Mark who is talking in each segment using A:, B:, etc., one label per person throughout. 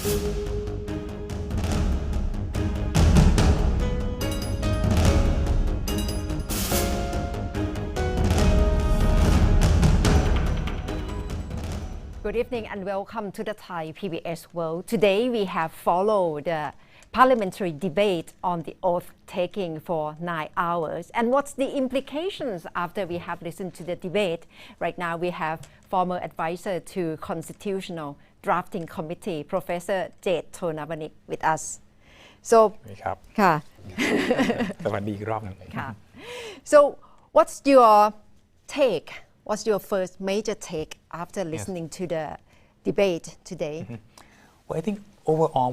A: Good evening and welcome to the Thai PBS World. Today we have followed the parliamentary debate on the oath taking for 9 hours. And what's the implications after we have listened to the debate? Right now we have former advisor to Constitutional Drafting Committee, Professor Jet Thonavanik with us. So
B: ครับ
A: ค่ะ
B: สวัสดีอีกรอบหนึ่ง
A: ค่ะ So what's your take? What's your first major take after listening to the debate today?
B: Well, I think overall,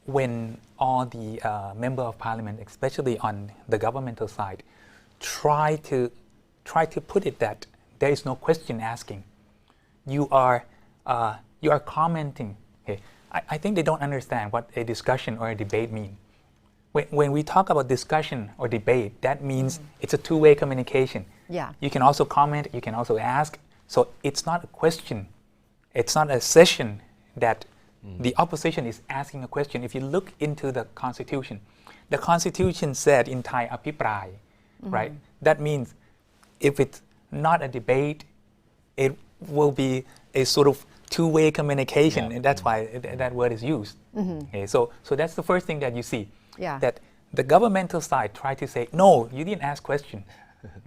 B: when all the member of parliament, especially on the governmental side, try to put it that there is no question asking. You are commenting. Okay, I think they don't understand what a discussion or a debate mean. When we talk about discussion or debate, that means it's a two-way communication.
A: Yeah.
B: You can also comment, you can also ask. So it's not a question. It's not a session that the opposition is asking a question. If you look into the Constitution said in Thai อภิปราย right? That means if it's not a debate, it will be a sort of two-way communication, and that's why that word is used. Okay, so that's the first thing that you see.
A: Yeah.
B: That the governmental side tried to say, no, you didn't ask question.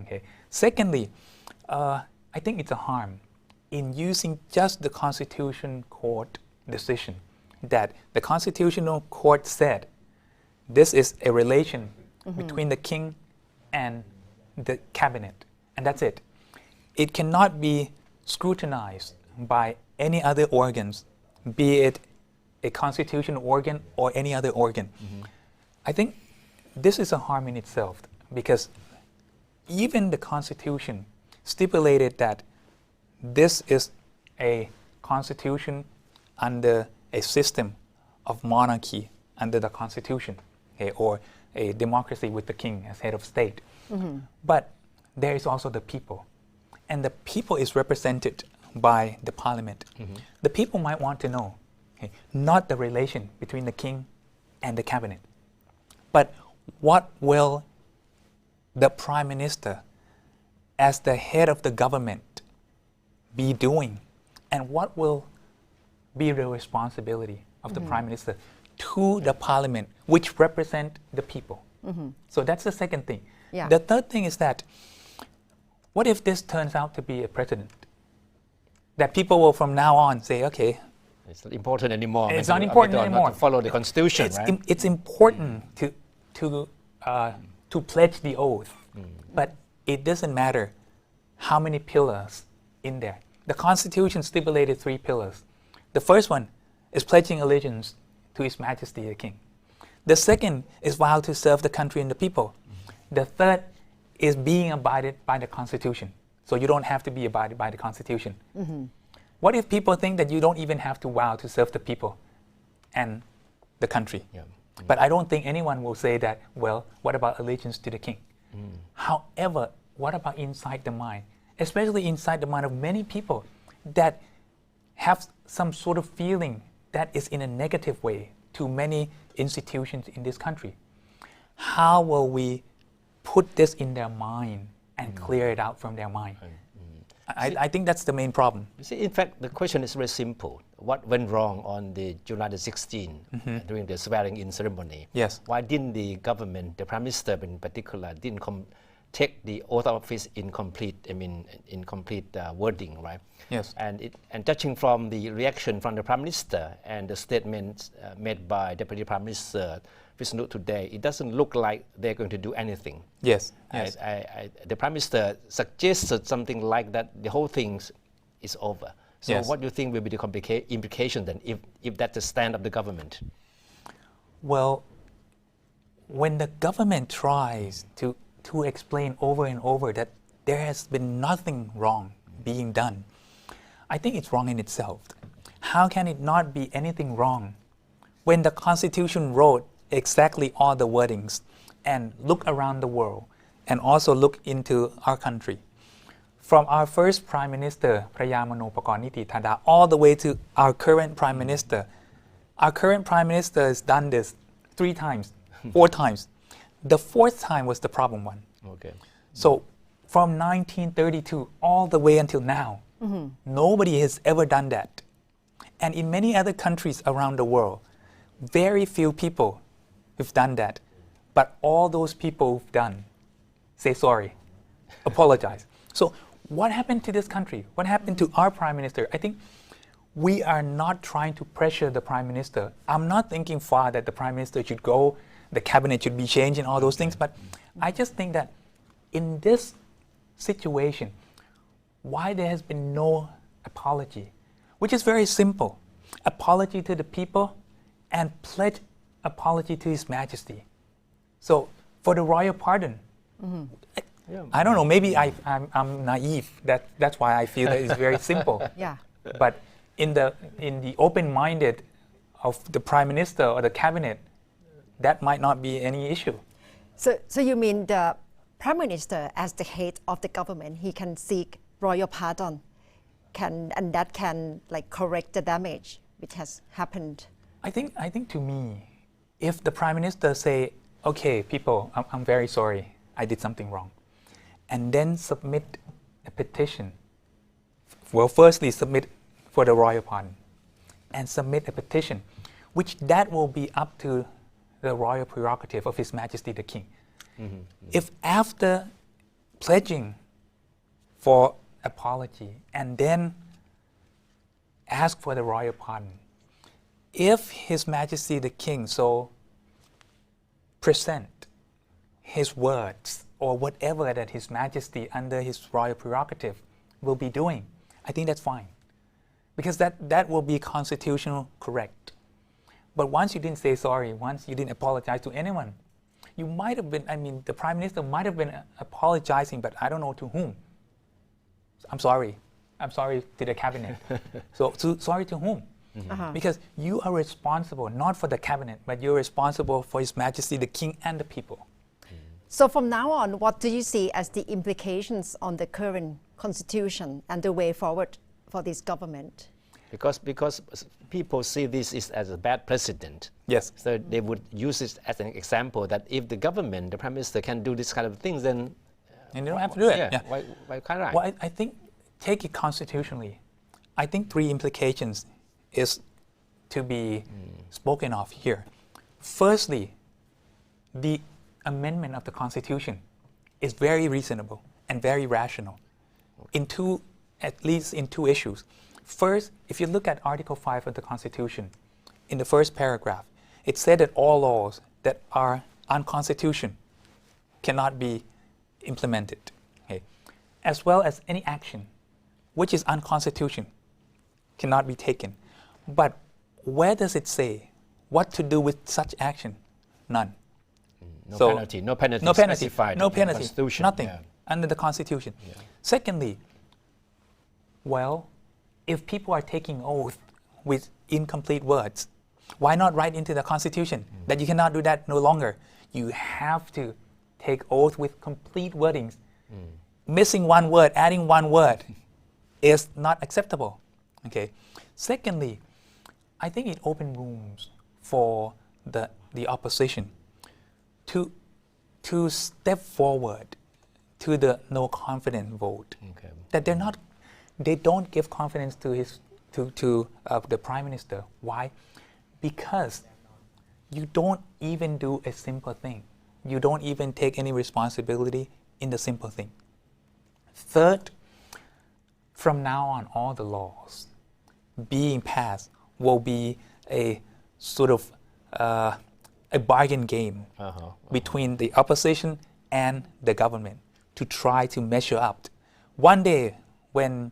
B: Okay. Secondly, I think it's a harm in using just the Constitution Court decision that the Constitutional Court said this is a relation between the king and the cabinet, and that's it. It cannot be scrutinized by any other organs, be it a constitutional organ or any other organ. I think this is a harm in itself because even the Constitution stipulated that this is a constitution under a system of monarchy under the Constitution, okay, or a democracy with the king as head of state. But there is also the people, and the people is represented by the parliament. The people might want to know, okay, not the relation between the king and the cabinet, but what will the prime minister as the head of the government be doing, and what will be the responsibility of the prime minister to the parliament which represent the people. So that's the second thing.
A: Yeah.
B: The third thing is that what if this turns out to be a precedent that people will from now on say, okay,
C: it's not important anymore.
B: it's not important anymore.
C: To follow the constitution, right?
B: It's important to pledge the oath, but it doesn't matter how many pillars in there. The Constitution stipulated 3 pillars. The first one is pledging allegiance to His Majesty the King. The second is vow to serve the country and the people. The third is being abided by the Constitution. So you don't have to be abided by the Constitution. What if people think that you don't even have to vow to serve the people and the country?
C: Yeah.
B: But I don't think anyone will say that, well, what about allegiance to the king? However, what about inside the mind? Especially inside the mind of many people that have some sort of feeling that is in a negative way to many institutions in this country. How will we put this in their mind and clear it out from their mind? I think that's the main problem.
C: You see, in fact, the question is very simple. What went wrong on the July the 16th during the swearing-in ceremony?
B: Yes.
C: Why didn't the government, the Prime Minister in particular, didn't take the oath of office in complete wording, right?
B: Yes.
C: And judging from the reaction from the Prime Minister and the statements made by Deputy Prime Minister Visnu today, it doesn't look like they're going to do anything.
B: Yes. Yes.
C: The Prime Minister suggested something like that the whole thing is over. So
B: Yes.
C: what do you think will be the implication then if that's the stand of the government?
B: Well, when the government tries to explain over and over that there has been nothing wrong being done, I think it's wrong in itself. How can it not be anything wrong when the Constitution wrote exactly all the wordings and look around the world and also look into our country? From our first Prime Minister, Prayamano Pakorniti Thada, all the way to our current Prime Minister, Our current Prime Minister has done this 3 times, 4 times. The 4th time was the problem one.
C: Okay.
B: So from 1932 all the way until now, nobody has ever done that. And in many other countries around the world, very few people have done that. But all those people who've done, say sorry, apologize. So what happened to this country? What happened to our Prime Minister? I think we are not trying to pressure the Prime Minister. I'm not thinking far that the Prime Minister should go, the cabinet should be changed and all those things, but I just think that in this situation, why there has been no apology, which is very simple. Apology to the people and pledge apology to His Majesty. So for the royal pardon, I don't know, maybe I'm naive. That's why I feel that it's very simple.
A: Yeah.
B: But in the open-minded of the Prime Minister or the cabinet, that might not be any issue.
A: So you mean the Prime Minister, as the head of the government, he can seek royal pardon, and that can like correct the damage which has happened?
B: I think to me, if the Prime Minister say, okay, people, I'm very sorry, I did something wrong, and then submit a petition. Well, firstly, submit for the royal pardon, and submit a petition, which that will be up to the royal prerogative of His Majesty the King. If after pledging for apology and then ask for the royal pardon, if His Majesty the King so present his words or whatever that His Majesty under his royal prerogative will be doing, I think that's fine. Because that will be constitutional correct. But once you didn't say sorry, once you didn't apologize to anyone, you might have been, the Prime Minister might have been apologizing, but I don't know to whom. I'm sorry to the cabinet. So sorry to whom? Because you are responsible, not for the cabinet, but you're responsible for His Majesty the King and the people.
A: So from now on, what do you see as the implications on the current constitution and the way forward for this government?
C: Because people see this as a bad precedent.
B: Yes.
C: So they would use it as an example that if the government, the Prime Minister can do this kind of things, then...
B: And you don't have to do it.
C: Yeah. Why can't I?
B: Well, I think, take it constitutionally, I think 3 implications is to be spoken of here. Firstly, the amendment of the Constitution is very reasonable and very rational at least in 2 issues. First, if you look at Article 5 of the Constitution, in the first paragraph, it said that all laws that are unconstitutional cannot be implemented, okay? As well as any action which is unconstitutional cannot be taken. But where does it say what to do with such action? None.
C: No penalty specified
B: no
C: in the
B: penalty,
C: Constitution.
B: nothing
C: Yeah.
B: under the Constitution. Secondly, well, if people are taking oath with incomplete words, why not write into the Constitution that you cannot do that no longer? You have to take oath with complete wordings. Missing one word, adding one word is not acceptable. Okay. Secondly, I think it opened rooms for the opposition to step forward to the no confidence vote.
C: Okay.
B: That they don't give confidence to the Prime Minister. Why? Because you don't even do a simple thing. You don't even take any responsibility in the simple thing. Third, from now on, all the laws being passed will be a sort of a bargain game between the opposition and the government to try to measure up. One day, when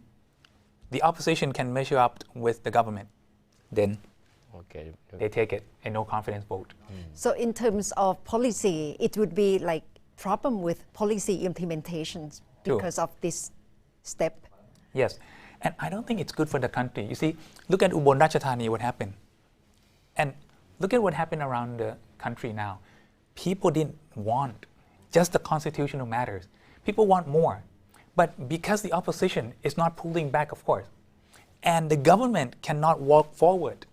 B: the opposition can measure up with the government, then they take it, a no confidence vote.
A: So in terms of policy, it would be like problem with policy implementations because of this step.
B: Yes, and I don't think it's good for the country. You see, look at Ubon Ratchathani, what happened. And look at what happened around the country now. People didn't want just the constitutional matters. People want more. But because the opposition is not pulling back, of course, and the government cannot walk forward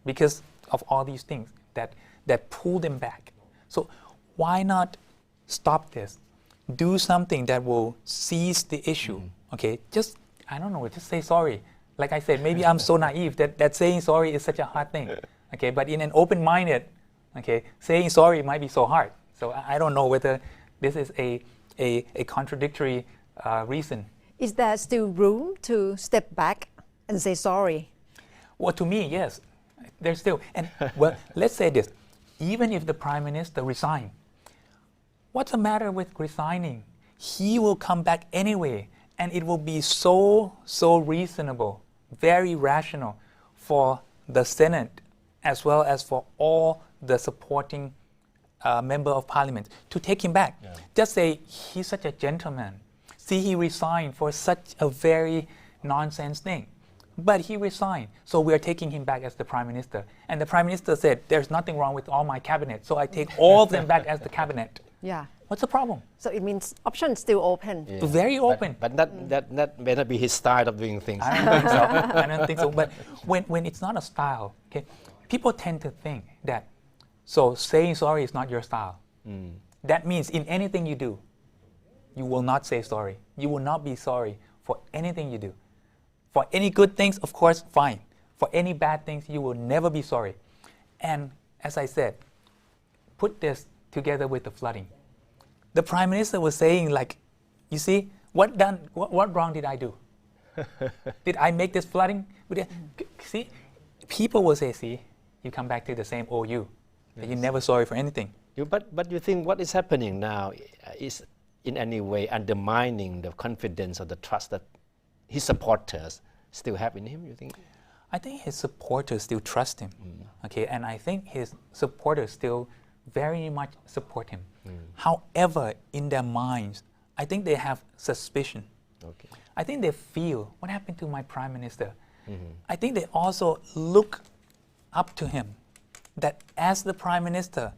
B: because of all these things that pull them back. So why not stop this? Do something that will seize the issue. Okay, just I don't know, just say sorry. Like I said, maybe I'm so naive that saying sorry is such a hard thing. Okay, but in an open-minded, okay, saying sorry might be so hard. So I don't know whether this is a contradictory reason.
A: Is there still room to step back and say sorry?
B: Well, to me, yes, there's still. And well, let's say this: even if the prime minister resign, what's the matter with resigning? He will come back anyway, and it will be so reasonable, very rational for the Senate as well as for all the supporting member of parliament to take him back.
C: Yeah.
B: Just say he's such a gentleman. See, he resigned for such a very nonsense thing. But he resigned, so we are taking him back as the prime minister. And the prime minister said, there's nothing wrong with all my cabinet, so I take all of them back as the cabinet.
A: Yeah.
B: What's the problem?
A: So it means options still open.
C: Yeah.
B: Very open.
C: But that may not be his style of doing things.
B: I don't think so. I don't think so. But when it's not a style, okay, people tend to think that, so saying sorry is not your style. That means in anything you do, you will not say sorry. You will not be sorry for anything you do. For any good things, of course, fine. For any bad things, you will never be sorry. And as I said, put this together with the flooding. The prime minister was saying, like, you see, what wrong did I do? Did I make this flooding? See, people will say, see, you come back to the same old you. Yes. You're never sorry for anything.
C: But you think what is happening now is in any way undermining the confidence or the trust that his supporters still have in him, you think?
B: I think his supporters still trust him. Okay, and I think his supporters still very much support him. However, in their minds, I think they have suspicion.
C: Okay.
B: I think they feel, what happened to my prime minister? I think they also look up to him, that as the prime minister,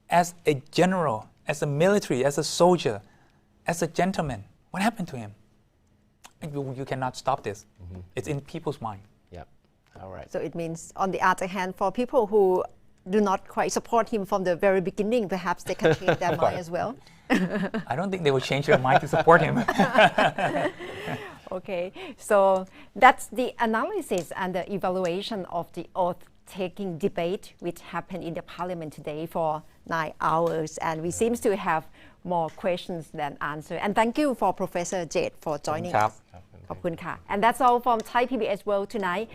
B: as a general, as a military, as a soldier, as a gentleman, what happened to him? You cannot stop this. It's in people's mind.
C: Yeah. All right.
A: So it means, on the other hand, for people who do not quite support him from the very beginning, perhaps they can change their mind as well.
B: I don't think they will change their mind to support him.
A: Okay, so that's the analysis and the evaluation of the oath-taking debate which happened in the parliament today for 9 hours, and we seem to have more questions than answers. And thank you for Professor Jade for joining us. ขอบคุณค่ะ And that's all from Thai PBS World tonight.